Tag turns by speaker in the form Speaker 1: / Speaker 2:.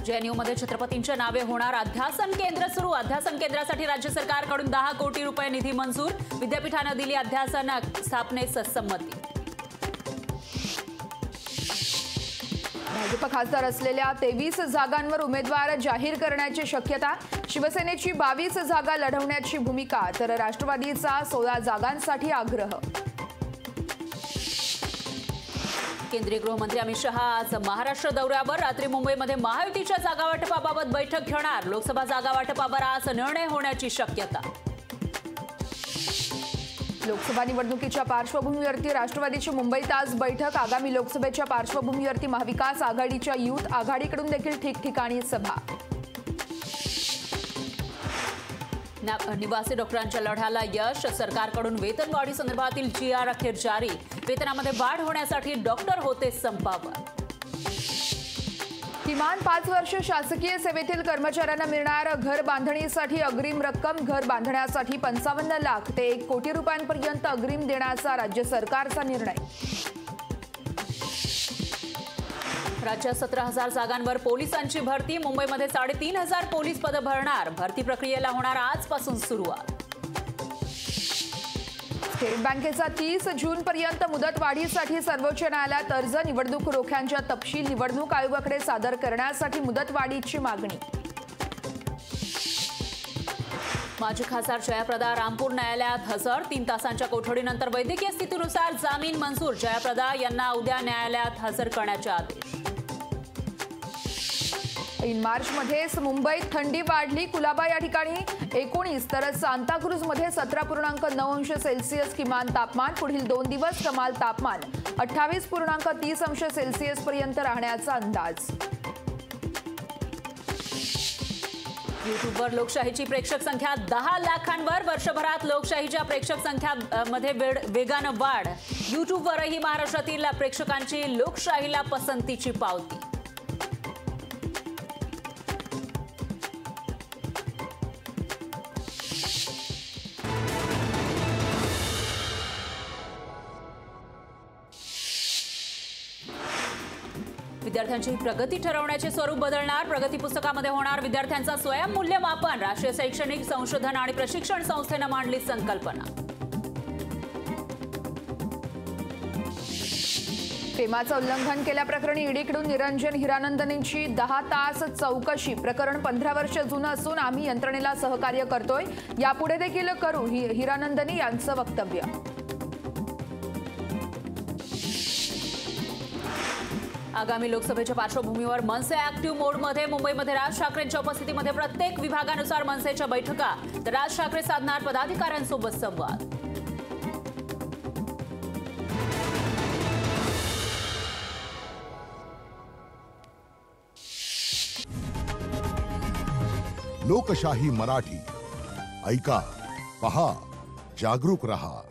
Speaker 1: जेएनयूमध्ये छत्रपतींच्या नावे होणार अध्यासन केंद्र सुरू। अध्यासन केंद्रासाठी राज्य सरकारकडून 10 कोटी रुपये निधी मंजूर। विद्यापीठाने दिली अध्यासन स्थापनेस संमती।
Speaker 2: भाजप खासदार असलेल्या 23 जागांवर उमेदवार जाहीर करण्याची शक्यता। शिवसेनेची 22 जागा लढवण्याची भूमिका, तर राष्ट्रवादीचा 16 जागांसाठी आग्रह।
Speaker 1: केंद्रीय गृहमंत्री अमित शहा आज महाराष्ट्र दौऱ्यावर। रात्री मुंबईमध्ये महायुतीच्या जागा वाटपाबाबत बैठक घेणार। लोकसभा जागा वाटपावर आज निर्णय होण्याची शक्यता।
Speaker 2: लोकसभा निवडणुकीच्या पार्श्वभूमीवरती राष्ट्रवादीची मुंबईत आज बैठक। आगामी लोकसभेच्या पार्श्वभूमीवरती महाविकास आघाडीच्या युथ आघाडीकडून देखील ठिकठिकाणी सभा।
Speaker 1: निवासी डॉक्टरांच्या लढ्याला यश। सरकारकडून वेतनवाढी संदर्भातील GR अखेर जारी। वेतनामध्ये वाढ होण्यासाठी डॉक्टर होते संपावर।
Speaker 2: किमान 5 वर्ष शासकीय सेवेतील कर्मचाऱ्यांना मिळणार घर बांधणीसाठी अग्रिम रक्कम। घर बांधण्यासाठी 55 लाख ते 1 कोटी रुपयांपर्यंत अग्रिम देण्याचा राज्य सरकारचा निर्णय।
Speaker 1: राज्यात 17,000 जागांवर पोलिसांची भरती। मुंबईमध्ये 3,500 पोलीस पदं भरणार। भरती प्रक्रियेला होणार आजपासून सुरुवात।
Speaker 2: स्टेट बँकेचा 30 जूनपर्यंत मुदतवाढीसाठी सर्वोच्च न्यायालयात अर्ज। निवडणूक रोख्यांच्या तपशील निवडणूक आयोगाकडे सादर करण्यासाठी मुदतवाढीची मागणी।
Speaker 1: माजी खासदार जयाप्रदा रामपूर न्यायालयात हजर। 3 तासांच्या कोठडीनंतर वैद्यकीय स्थितीनुसार जामीन मंजूर। जयाप्रदा यांना उद्या न्यायालयात हजर करण्याचे आदेश।
Speaker 2: इन मार्चमध्येच मुंबईत थंडी वाढली। कुलाबा या ठिकाणी 19 तर सांताक्रूजमध्ये 17.9 अंश सेल्सिअस किमान तापमान। पुढील 2 दिवस कमाल तापमान 28.30 अंश सेल्सिअस पर्यंत राहण्याचा अंदाज। यूट्यूबवर लोकशाहीची प्रेक्षक संख्या 10 लाखांवर। वर्षभरात लोकशाहीच्या प्रेक्षक संख्यामध्ये वेगानं वाढ। यूट्यूबवरही महाराष्ट्रातील प्रेक्षकांची लोकशाहीला पसंतीची पावती। विद्यार्थ्यांची प्रगती ठरवण्याचे स्वरूप बदलणार। प्रगती पुस्तकामध्ये होणार विद्यार्थ्यांचा स्वयंमूल्यमापन। राष्ट्रीय शैक्षणिक संशोधन आणि प्रशिक्षण संस्थेने मांडली संकल्पना। प्रेमाचं उल्लंघन केल्याप्रकरणी ईडीकडून निरंजन हिरानंदानींची 10 तास चौकशी। प्रकरण 15 वर्ष जुनं असून आम्ही यंत्रणेला सहकार्य करतोय, यापुढे देखील करू, हिरानंदानी यांचं वक्तव्य। आगामी लोकसभेच्या पार्श्वभूमीवर मनसे ऍक्टिव्ह मोडमध्ये। मुंबईमध्ये राज ठाकरेंच्या उपस्थितीमध्ये प्रत्येक विभागानुसार मनसेच्या बैठका, तर राज ठाकरे साधणार पदाधिकाऱ्यांसोबत संवाद।
Speaker 3: लोकशाही मराठी ऐका, पहा, जागरूक रहा।